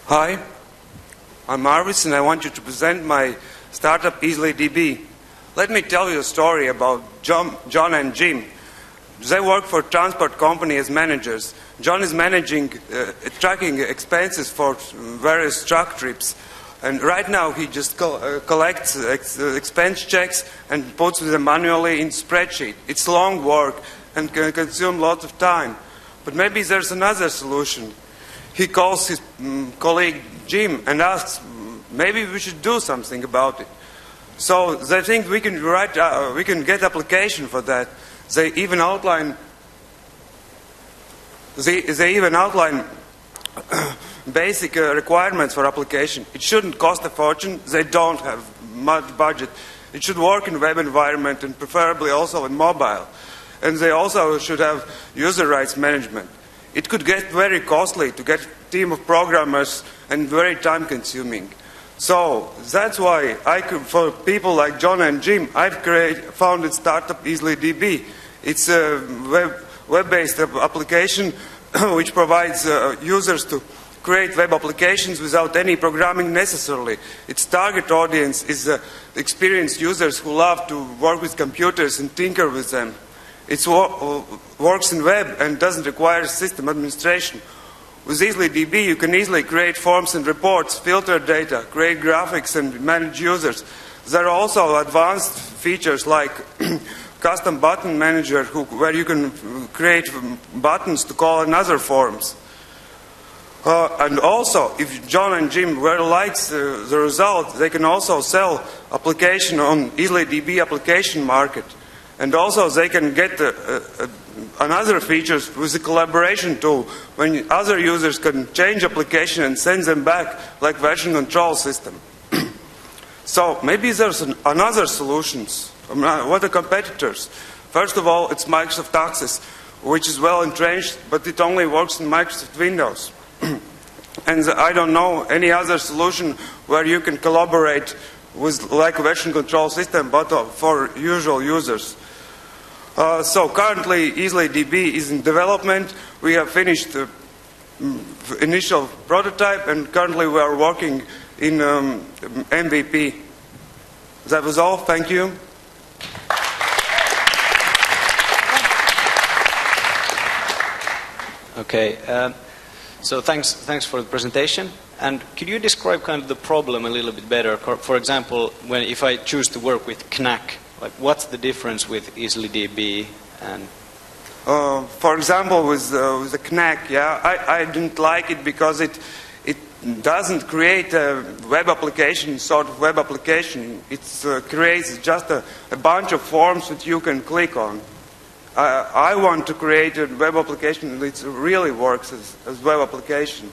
Hi, I'm Arvis and I want you to present my startup EzlyDb. Let me tell you a story about John and Jim. They work for a transport company as managers. John is managing, tracking expenses for various truck trips. And right now he just collects expense checks and puts them manually in spreadsheet. It's long work and can consume lots of time. But maybe there's another solution. He calls his colleague Jim and asks, maybe we should do something about it. So they think we can we can get application for that. They even outline basic requirements for application. It shouldn't cost a fortune. They don't have much budget. It should work in web environment and preferably also in mobile. And they also should have user rights management. It could get very costly to get a team of programmers and very time consuming. So that's why for people like John and Jim, I've founded startup EzlyDb. It's a web-based application which provides users to create web applications without any programming necessarily. Its target audience is experienced users who love to work with computers and tinker with them. It works in web and doesn't require system administration. With EzlyDb, you can easily create forms and reports, filter data, create graphics, and manage users. There are also advanced features like custom button manager, where you can create buttons to call another forms. And also, if John and Jim really likes the result, they can also sell application on EzlyDb application market. And also they can get another features with the collaboration tool, when other users can change application and send them back like version control system. So maybe there's another solutions. What are competitors? First of all, it's Microsoft Access, which is well entrenched, but it only works in Microsoft Windows. And I don't know any other solution where you can collaborate with like a version control system, but for usual users. So currently EzlyDb is in development. We have finished the initial prototype and currently we are working in MVP. That was all. Thank you. Okay. So thanks for the presentation. And could you describe kind of the problem a little bit better? For example, if I choose to work with Knack, like what's the difference with EzlyDB and? For example, with the Knack, yeah, I didn't like it because it doesn't create a web application, sort of web application. It creates just a bunch of forms that you can click on. I want to create a web application that really works as web application.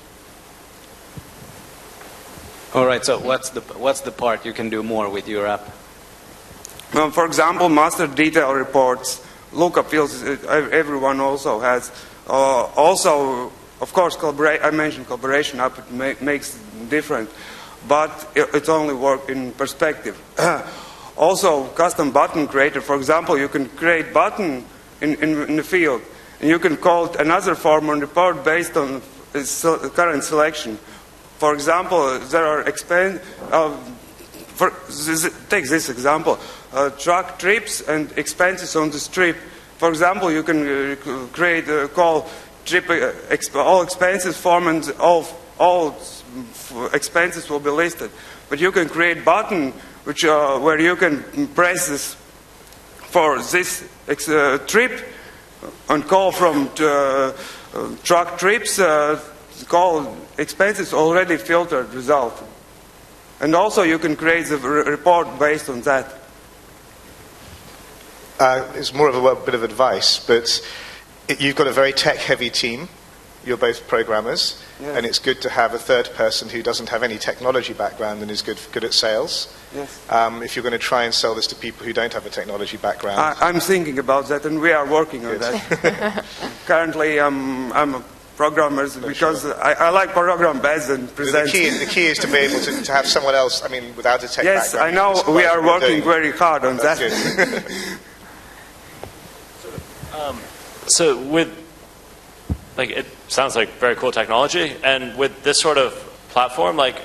All right. So what's the part you can do more with your app? For example, master detail reports, lookup fields. Everyone also has. Also, of course, I mentioned collaboration app. It makes it different, but it only works in perspective. Also, custom button creator. For example, you can create button in the field, and you can call it another form and report based on its current selection. For example, there are take this example, truck trips and expenses on this trip. For example, you can call trip all expenses form and all expenses will be listed. But you can create button where you can press this for this trip and call from truck trips, call expenses already filtered result. And also you can create a report based on that. It's more of a bit of advice, but you've got a very tech-heavy team. You're both programmers, yes. And it's good to have a third person who doesn't have any technology background and is good at sales. Yes. If you're going to try and sell this to people who don't have a technology background. I'm thinking about that, and we are working on that. Currently, I'm a programmer because I like program best and present. The key is to be able to have someone else, without a tech background. Yes, I know we are working very hard on that. So with, it sounds like very cool technology, and with this sort of platform, like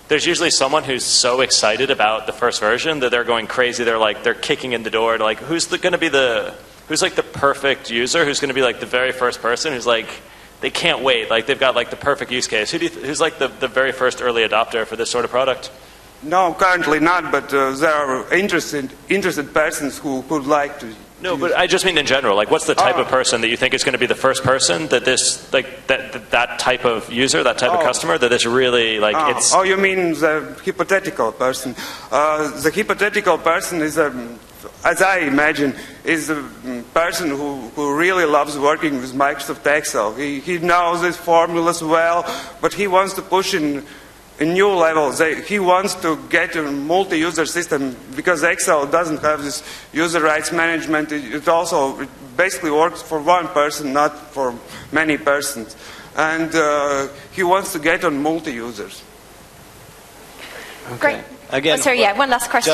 there's usually someone who's so excited about the first version that they're going crazy. They're kicking in the door. Like, who's going to be who's like the perfect user? Who's going to be like the very first person who's like, they can't wait. Like they've got like the perfect use case. Who's like the very first early adopter for this sort of product? No, currently not, but there are interested persons who would like to. No, but I just mean in general. Like, what's the type of person that you think is going to be the first person that this, like, that type of user, that type of customer, that this really, like, it's... Oh, you mean the hypothetical person. The hypothetical person is, as I imagine, is a person who really loves working with Microsoft Excel. He knows his formulas well, but he wants to push in a new level. He wants to get a multi-user system because Excel doesn't have this user rights management. It basically works for one person, not for many persons. And he wants to get on multi-users. Okay. Great. Again, sorry, yeah, one last question.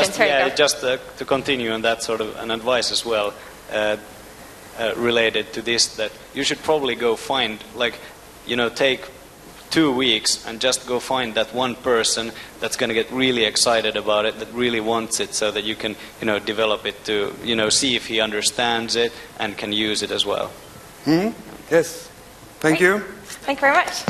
Just to continue on that sort of an advice as well, related to this, that you should probably go find, like, take 2 weeks and just go find that one person that's going to get really excited about it, that really wants it, so that you can, develop it to, see if he understands it and can use it as well. Yes. Thank you. Thank you very much.